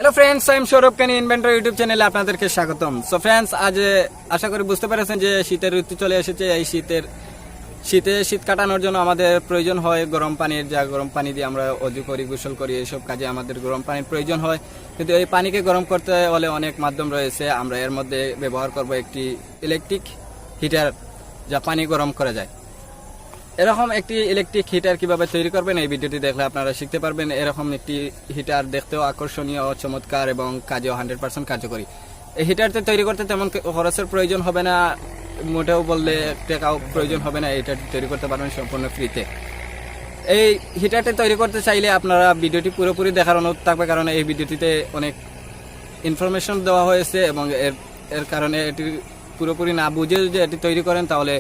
Hello friends, I am Sourav Canny inventor YouTube চ্যানেলে আপনাদেরকে স্বাগতম। সো ফ্রেন্ডস, আজ আশা করি বুঝতে পেরেছেন যে শীতের ঋতু চলে এসেছে। এই শীত কাটানোর জন্য আমাদের প্রয়োজন হয় গরম পানির, যা গরম পানি দিয়ে আমরা অজু করি, গোসল করি, এইসব কাজে আমাদের গরম পানির প্রয়োজন হয়। কিন্তু এই পানিকে গরম করতে হলে অনেক মাধ্যম রয়েছে। আমরা এর মধ্যে ব্যবহার করব একটি ইলেকট্রিক হিটার, যা পানি গরম করা যায়। এরকম একটি ইলেকট্রিক হিটার কিভাবে তৈরি করবেন এই ভিডিওটি দেখলে আপনারা শিখতে পারবেন। এরকম একটি হিটার দেখতেও আকর্ষণীয়, চমৎকার এবং কাজেও 100% কার্যকরী। এই হিটারটি তৈরি করতে তেমন খরচের প্রয়োজন হবে না, মোটেও বললে টাকাও প্রয়োজন হবে না। এই হিটারটি তৈরি করতে পারবেন সম্পূর্ণ ফ্রিতে। এই হিটারটি তৈরি করতে চাইলে আপনারা ভিডিওটি পুরোপুরি দেখার অনুরোধ থাকবে, কারণ এই ভিডিওটিতে অনেক ইনফরমেশন দেওয়া হয়েছে এবং এর কারণে এটি পুরোপুরি না বুঝে যে এটি তৈরি করেন তাহলে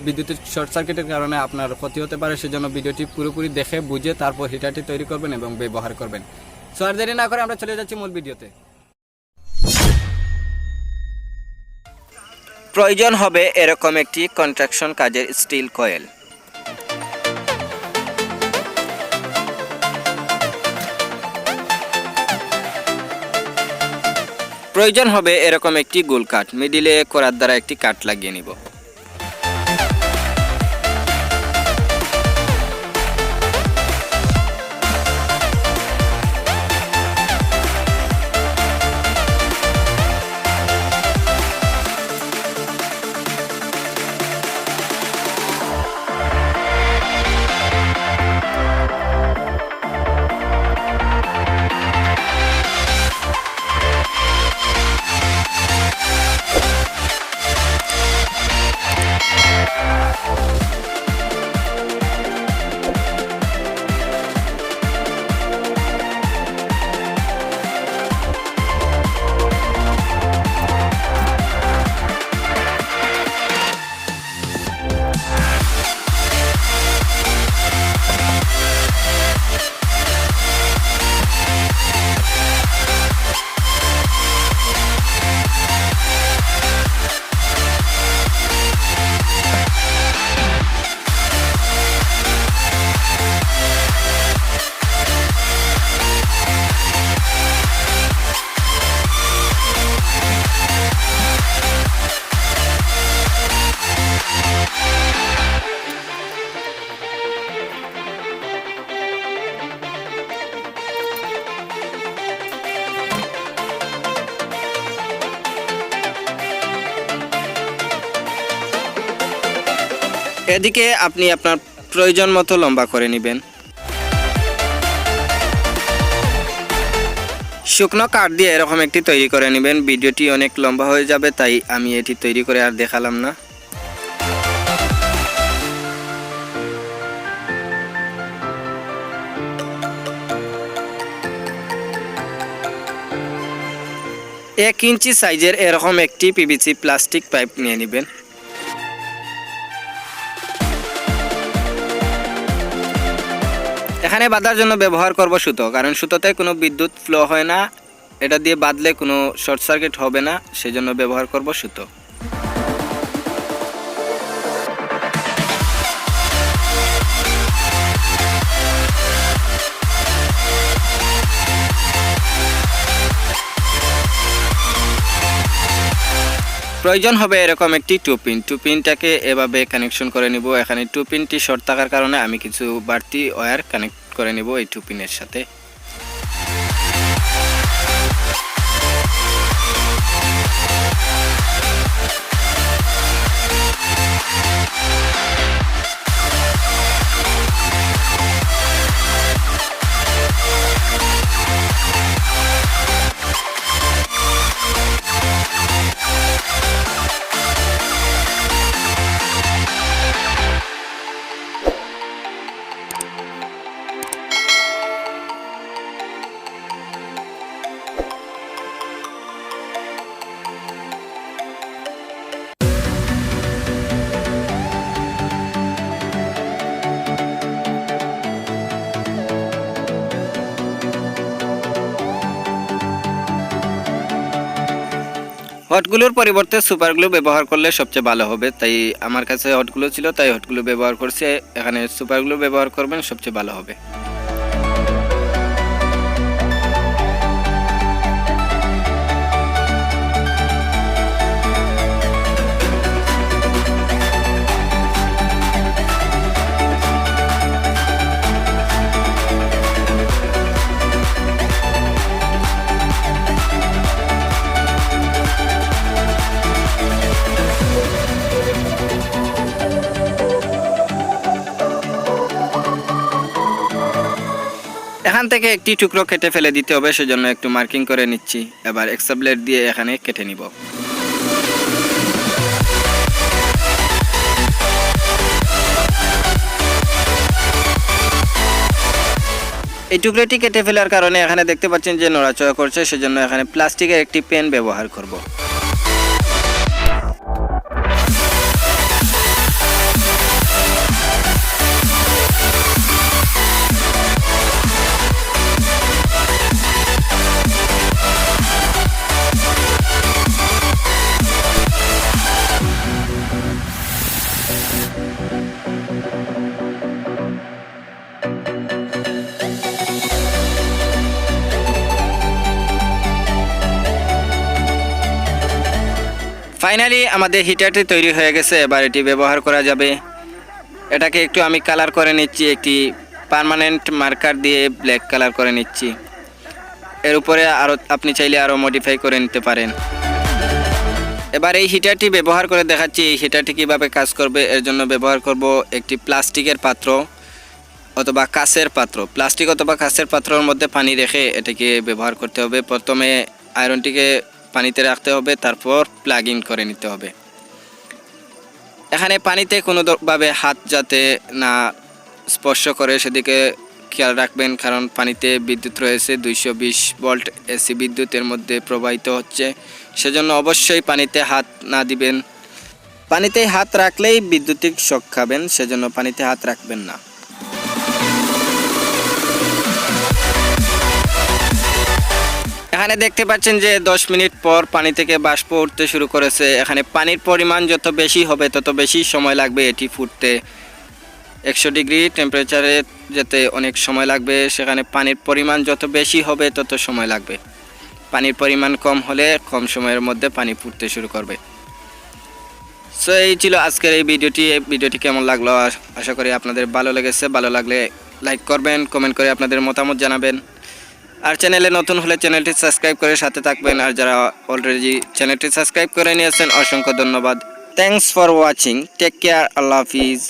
বিদ্যুতের শর্ট সার্কিটের কারণে আপনার ক্ষতি হতে পারে। সেজন্য ভিডিওটি পুরোপুরি দেখে বুঝে তারপর হিটারটি তৈরি করবেন এবং ব্যবহার করবেন। সো আর দেরি না করে আমরা চলে যাচ্ছি মূল ভিডিওতে। প্রয়োজন হবে এরকম একটি কনস্ট্রাকশন কাজের স্টিল কয়েল। প্রয়োজন হবে এরকম একটি গোল কাঠ, মিডিলে করার দ্বারা একটি কাঠ লাগিয়ে নিব। এদিকে আপনি আপনার প্রয়োজন মতো লম্বা করে নেবেন। শুকনো কাঠ দিয়ে এরকম একটি তৈরি করে নেবেন। ভিডিওটি অনেক লম্বা হয়ে যাবে, তাই আমি এটি তৈরি করে আর দেখালাম না। এক ইঞ্চি সাইজের এরকম একটি পিভিসি প্লাস্টিক পাইপ নিয়ে নেবেন। এখানে বাঁধার জন্য ব্যবহার করব সুতো, কারণ সুতোতে কোনো বিদ্যুৎ ফ্লো হয় না, এটা দিয়ে বাঁধলে কোনো শর্ট সার্কিট হবে না, সেজন্য ব্যবহার করব সুতো। প্রয়োজন হবে এরকম একটি টু পিনটাকে এভাবে কানেকশন করে নিব। এখানে টু পিনটি শর্ট থাকার কারণে আমি কিছু বাড়তি ওয়্যার কানেক্ট করে নিব এই টু পিনের সাথে। হটগুলোর পরিবর্তে সুপারগ্লু ব্যবহার করলে সবচেয়ে ভালো হবে, তাই আমার কাছে হটগুলো ছিল তাই হটগুলো ব্যবহার করছি। এখানে সুপারগ্লু ব্যবহার করবেন, সবচেয়ে ভালো হবে। এখান থেকে একটি টুকরো কেটে ফেলে দিতে হবে, সেজন্য একটু মার্কিং করে নিচ্ছি। এবার এক্সট্রা ব্লেড দিয়ে এখানে কেটে নিব। এই টুকরোটি কেটে ফেলার কারণে এখানে দেখতে পাচ্ছেন যে নড়াচড়া করছে, সেজন্য এখানে প্লাস্টিকের একটি পেন ব্যবহার করব। ফাইনালি আমাদের হিটারটি তৈরি হয়ে গেছে। এবার এটি ব্যবহার করা যাবে। এটাকে একটু আমি কালার করে নিচ্ছি, একটি পার্মানেন্ট মার্কার দিয়ে ব্ল্যাক কালার করে নিচ্ছি। এর উপরে আরও আপনি চাইলে আরও মডিফাই করে নিতে পারেন। এবার এই হিটারটি ব্যবহার করে দেখাচ্ছি এই হিটারটি কীভাবে কাজ করবে। এর জন্য ব্যবহার করব একটি প্লাস্টিকের পাত্র অথবা কাঁচের পাত্র। প্লাস্টিক অথবা কাঁচের পাত্রের মধ্যে পানি রেখে এটাকে ব্যবহার করতে হবে। প্রথমে আয়রনটিকে পানিতে রাখতে হবে, তারপর প্লাগ ইন করে নিতে হবে। এখানে পানিতে কোনোভাবে হাত যাতে না স্পর্শ করে সেদিকে খেয়াল রাখবেন, কারণ পানিতে বিদ্যুৎ রয়েছে, 220 ভোল্ট এসি বিদ্যুতের মধ্যে প্রবাহিত হচ্ছে, সেজন্য অবশ্যই পানিতে হাত না দিবেন। পানিতে হাত রাখলেই বিদ্যুতিক শক খাবেন, সেজন্য পানিতে হাত রাখবেন না। এখানে দেখতে পাচ্ছেন যে 10 মিনিট পর পানি থেকে বাষ্প উঠতে শুরু করেছে। এখানে পানির পরিমাণ যত বেশি হবে তত বেশি সময় লাগবে এটি ফুটতে। 100 ডিগ্রি টেম্পারেচারে যেতে অনেক সময় লাগবে, সেখানে পানির পরিমাণ যত বেশি হবে তত সময় লাগবে। পানির পরিমাণ কম হলে কম সময়ের মধ্যে পানি ফুটতে শুরু করবে। সো এই ছিল আজকের এই ভিডিওটি কেমন লাগলো আশা করি আপনাদের ভালো লেগেছে। ভালো লাগলে লাইক করবেন, কমেন্ট করে আপনাদের মতামত জানাবেন। আর চ্যানেলে নতুন হলে চ্যানেলটি সাবস্ক্রাইব করে সাথে থাকবেন। আর যারা অলরেডি চ্যানেলটি সাবস্ক্রাইব করে নিয়েছেন অসংখ্য ধন্যবাদ। Thanks for watching. Take care. আল্লাহ হাফিজ।